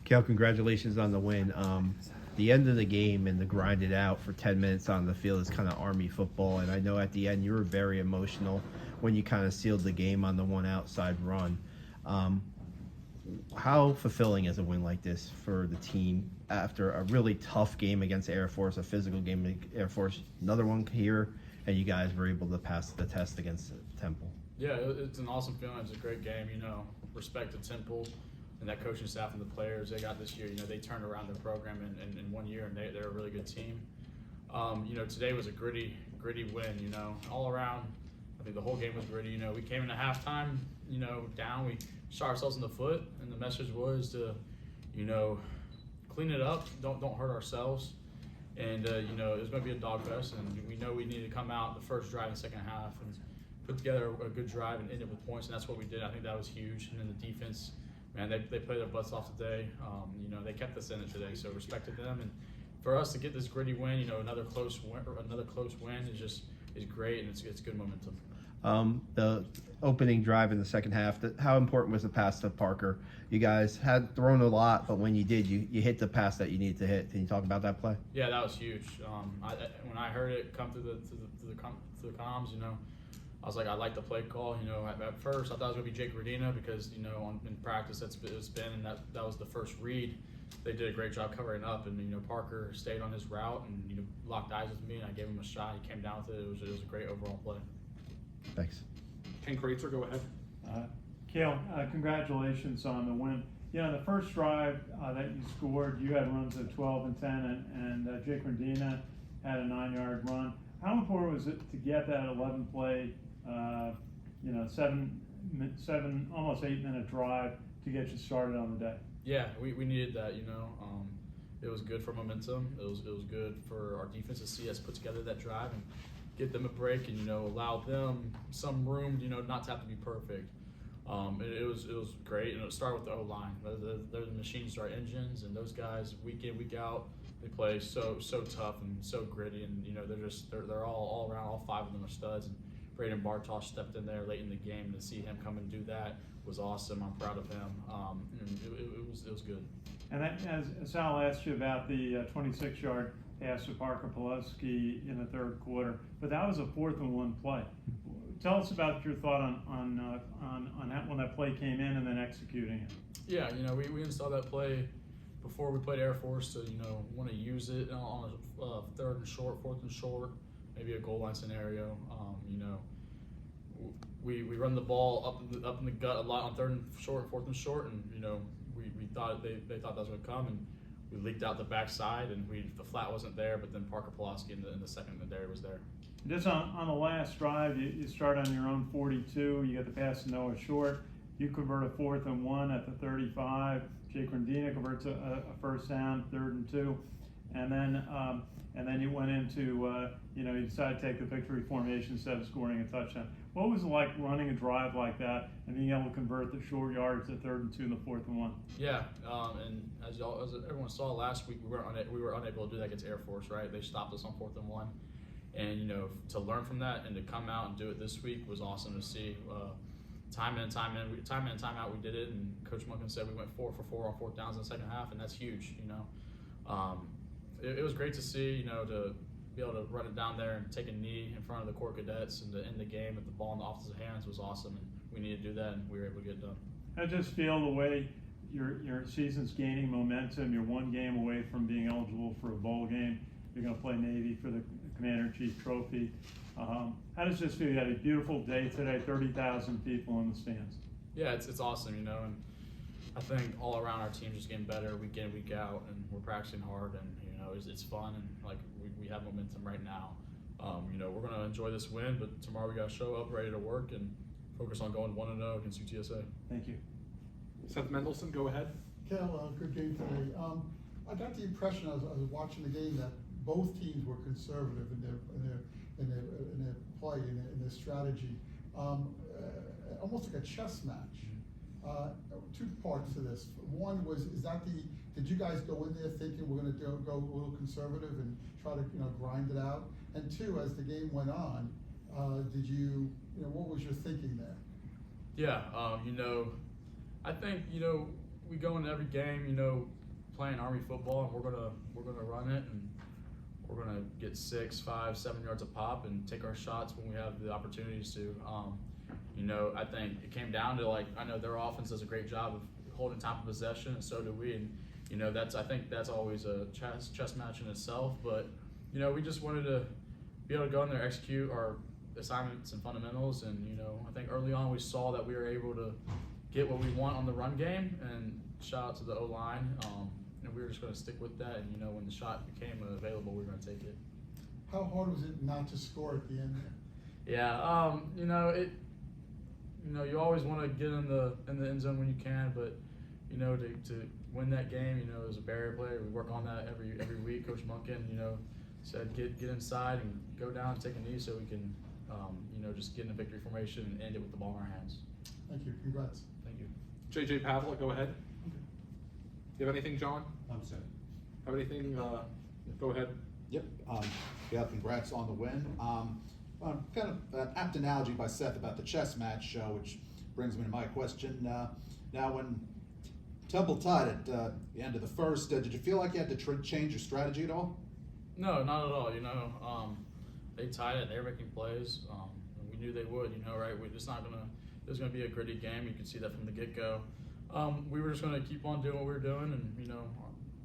Cale, congratulations on the win. The end of the game and the grind it out for 10 minutes on the field is kind of Army football, and I know at the end you were very emotional when you kind of sealed the game on the one outside run. How fulfilling is a win like this for the team after a really tough game against Air Force, a physical game against Air Force, another one here, and you guys were able to pass the test against Temple? Yeah, it's an awesome feeling. It's a great game. Respect to Temple and that coaching staff and the players they got this year. They turned around their program in 1 year, and they're a really good team. Today was a gritty win. All around, I think the whole game was gritty. We came into halftime, down. We shot ourselves in the foot, and the message was to, clean it up. Don't hurt ourselves. And it was going to be a dogfest, and we know we needed to come out the first drive in the second half and put together a good drive and end it with points, and that's what we did. I think that was huge. And then the defense, man, they played their butts off today. They kept us in it today, so respected them. And for us to get this gritty win, another close win is great, and it's good momentum. The opening drive in the second half, how important was the pass to Parker? You guys had thrown a lot, but when you did, you hit the pass that you needed to hit. Can you talk about that play? Yeah, that was huge. When I heard it come through the comms, I was like, I like the play call. At first I thought it was gonna be Jake Radina because in practice it's been, and that was the first read. They did a great job covering up, and Parker stayed on his route and locked eyes with me, and I gave him a shot. He came down with it. It was a great overall play. Thanks. Ken Kreitzer, go ahead. Cale, congratulations on the win. The first drive that you scored, you had runs of 12 and 10, and Jake Radina had a 9-yard run. How important was it to get that 11-play, seven, almost 8-minute drive to get you started on the day? Yeah, we needed that. It was good for momentum. It was good for our defense to see us put together that drive and get them a break and allow them some room not to have to be perfect. It was great, and it started with the O-line. They're the machines to our engines, and those guys week in, week out, they play so tough and so gritty, and they're all around. All 5 of them are studs. And Braden Bartosh stepped in there late in the game, and to see him come and do that was awesome. I'm proud of him. And it was good. And that, as Sal asked you about the 26-yard pass to Parker Pulaski in the third quarter, but that was a 4th and 1 play. Tell us about your thought on that when that play came in and then executing it. Yeah, we installed that play before we played Air Force to want to use it on a 3rd and short, 4th and short, maybe a goal line scenario. We run the ball up in the gut a lot on 3rd and short, 4th and short, and we thought they thought that was going to come, and we leaked out the backside, and the flat wasn't there, but then Parker Pulaski in the second and there was there. Just on the last drive, you start on your own 42. You get the pass to Noah Short. You convert a 4th and 1 at the 35. Jake Rendina converts a first down, 3rd and 2, and then you went into you decided to take the victory formation instead of scoring a touchdown. What was it like running a drive like that and being able to convert the short yards at 3rd and 2 and the 4th and 1? Yeah, and as everyone saw last week, we were unable to do that against Air Force, right? They stopped us on 4th and 1, and to learn from that and to come out and do it this week was awesome to see. Time in, time out, we did it, and Coach Munkin said we went 4 for 4 on 4th downs in the second half, and that's huge. It was great to see, to be able to run it down there and take a knee in front of the Corps Cadets and to end the game with the ball in the opposite hands was awesome, and we needed to do that, and we were able to get it done. I just feel the way your season's gaining momentum. You're 1 game away from being eligible for a bowl game. You're going to play Navy for the Commander-in-Chief Trophy. How does this feel? You had a beautiful day today, 30,000 people in the stands. Yeah, it's awesome, and I think all around our team's just getting better week in, week out, and we're practicing hard, and it's fun, and like we have momentum right now. We're going to enjoy this win, but tomorrow we got to show up ready to work and focus on going 1-0 against UTSA. Thank you. Seth Mendelson, go ahead. Cale, good game today. I got the impression as I was watching the game that both teams were conservative in their play, in their strategy, almost like a chess match. 2 parts to this. One was, did you guys go in there thinking we're going to go a little conservative and try to grind it out? And 2, as the game went on, did what was your thinking there? Yeah, I think we go into every game, playing Army football, and we're gonna run it, and we're gonna get 6, 5, 7 yards a pop and take our shots when we have the opportunities to. I think it came down to, I know their offense does a great job of holding time of possession, and so do we. And I think that's always a chess match in itself. But we just wanted to be able to go in there, execute our assignments and fundamentals, and I think early on we saw that we were able to get what we want on the run game. And shout out to the O-line, and we were just going to stick with that. And when the shot became available, we were going to take it. How hard was it not to score at the end there? Yeah, you always want to get in the end zone when you can, but to win that game, as a barrier player, we work on that every week. Coach Munkin, said get inside and go down and take a knee so we can, just get in a victory formation and end it with the ball in our hands. Thank you. Congrats. Thank you. JJ Pavlik, go ahead. You have anything, John? I'm set. Have anything? Go ahead. Yep. Yeah, congrats on the win. Kind of an apt analogy by Seth about the chess match, which brings me to my question. Now, when Temple tied at the end of the first, did you feel like you had to change your strategy at all? No, not at all. They tied it. They were making plays. And we knew they would. Right? It was gonna be a gritty game. You could see that from the get-go. We were just gonna keep on doing what we were doing, and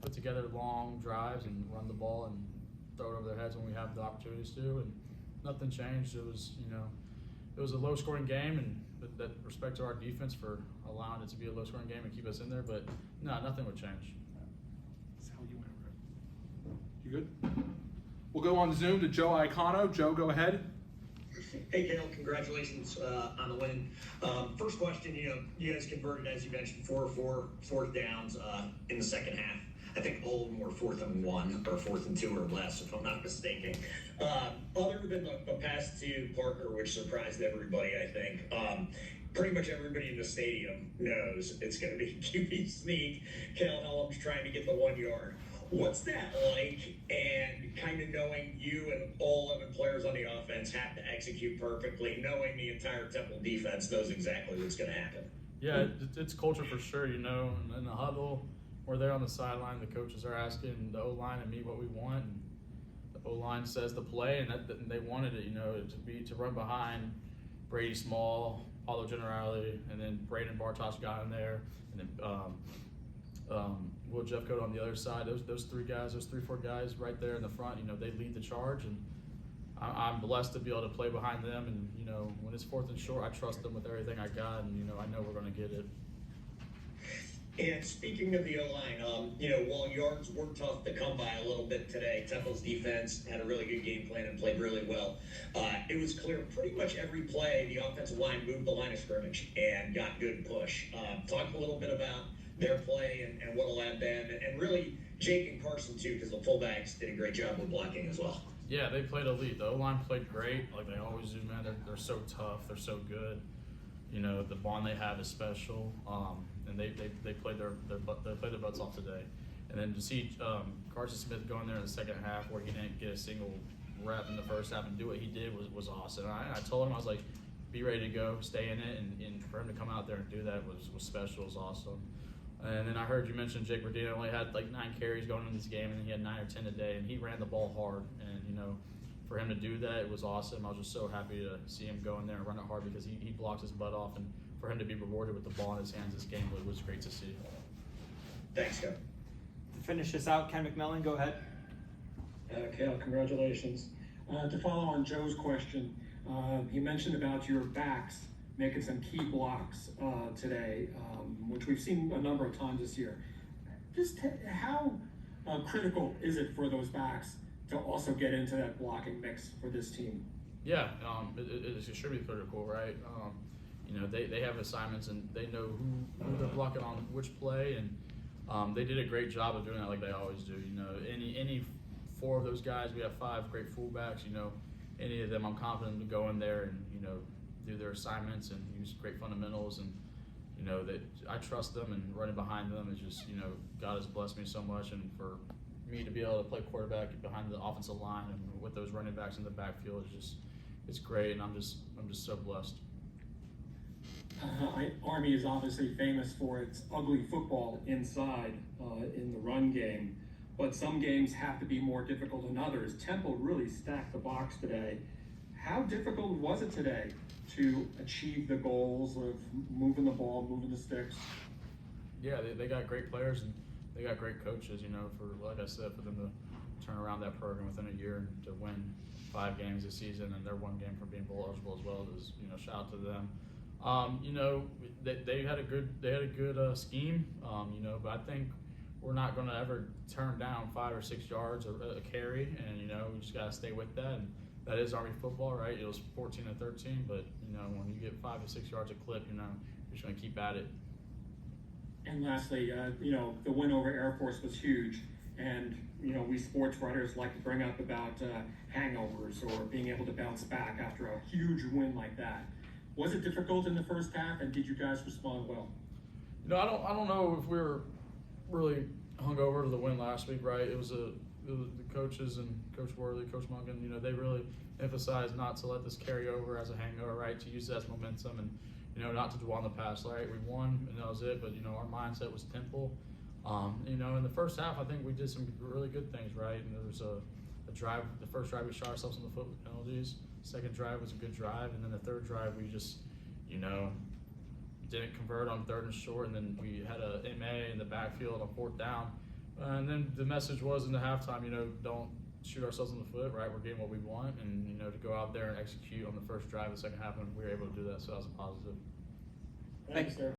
put together long drives and run the ball and throw it over their heads when we have the opportunities to. And nothing changed. It was it was a low-scoring game, and that respect to our defense for allowing it to be a low-scoring game and keep us in there. But no, nothing would change. That's how you went over it. You good? We'll go on Zoom to Joe Iacono. Joe, go ahead. Hey, Cale, congratulations on the win. First question, you guys converted, as you mentioned, 4 fourth downs in the second half. I think all of them were 4th and 1 or 4th and 2 or less, if I'm not mistaken. Other than the pass to Parker, which surprised everybody, I think, pretty much everybody in the stadium knows it's going to be QB sneak. Cale Hellums trying to get the 1 yard. What's that like? And kind of knowing you and all 11 players on the offense have to execute perfectly, knowing the entire Temple defense knows exactly what's going to happen. Yeah, it's culture for sure. In the huddle, we're there on the sideline. The coaches are asking the O-line and me what we want. And the O-line says the play, and they wanted it, to run behind Brady Small, Paulo Generali, and then Braden Bartosh got in there, and then Will Jeffcoat on the other side. Those 3 guys, those 3-4 guys right there in the front. They lead the charge, and I'm blessed to be able to play behind them. And when it's 4th and short, I trust them with everything I got, and I know we're going to get it. And speaking of the O-line, while yards were tough to come by a little bit today, Temple's defense had a really good game plan and played really well. It was clear pretty much every play the offensive line moved the line of scrimmage and got good push. Talk a little bit about their play and what allowed them, and really Jake and Carson too, because the fullbacks did a great job with blocking as well. Yeah, they played elite. The O-line played great, like they always do, man. They're so tough. They're so good. The bond they have is special. And they played their butts off today. And then to see Carson Smith go in there in the second half where he didn't get a single rep in the first half and do what he did was awesome. I told him, I was like, be ready to go, stay in it, and for him to come out there and do that was special, was awesome. And then I heard you mention Jake Verdino only had 9 carries going in this game, and he had 9 or 10 today, and he ran the ball hard. And for him to do that, it was awesome. I was just so happy to see him go in there and run it hard because he blocks his butt off, and for him to be rewarded with the ball in his hands this game was great to see. Thanks, Joe. To finish this out, Ken McMillan, go ahead. Cale, congratulations. To follow on Joe's question, he mentioned about your backs making some key blocks today, which we've seen a number of times this year. Just how critical is it for those backs to also get into that blocking mix for this team? Yeah, it should be critical, right? They have assignments and they know who they're blocking on which play, and they did a great job of doing that like they always do. Any 4 of those guys, we have 5 great fullbacks. Any of them, I'm confident to go in there and do their assignments and use great fundamentals, and that I trust them, and running behind them is just God has blessed me so much, and for me to be able to play quarterback behind the offensive line and with those running backs in the backfield it's great, and I'm just so blessed. Army is obviously famous for its ugly football inside in the run game, but some games have to be more difficult than others. Temple really stacked the box today. How difficult was it today to achieve the goals of moving the ball, moving the sticks? Yeah, they got great players and they got great coaches, you know, for, like I said, for them to turn around that program within a year and to win 5 games this season, and they're 1 game from being bowl eligible as well. Is, you know, shout out to them. You know, they had a good scheme, you know, but I think we're not going to ever turn down 5 or 6 yards a carry, and you know, we just got to stay with that. And that is Army football, right? It was 14-13, but you know, when you get 5 to 6 yards a clip, you know, you're just going to keep at it. And lastly, you know, the win over Air Force was huge, and you know, we sports writers like to bring up about hangovers or being able to bounce back after a huge win like that. Was it difficult in the first half, and did you guys respond well? You know, I don't know if we were really hungover to the win last week, right? It was the coaches and Coach Worley, Coach Mungan, you know, they really emphasized not to let this carry over as a hangover, right? To use that as momentum and, you know, not to dwell on the past, right? We won and that was it, but, you know, our mindset was Temple. You know, in the first half, I think we did some really good things, right? And there was a drive, the first drive we shot ourselves in the foot with penalties. Second drive was a good drive, and then the third drive we just, you know, didn't convert on 3rd and short, and then we had a MA in the backfield on 4th down. And then the message was in the halftime, you know, don't shoot ourselves in the foot, right? We're getting what we want, and you know, to go out there and execute on the first drive of the second half, and we were able to do that, so that was a positive. Thanks, sir.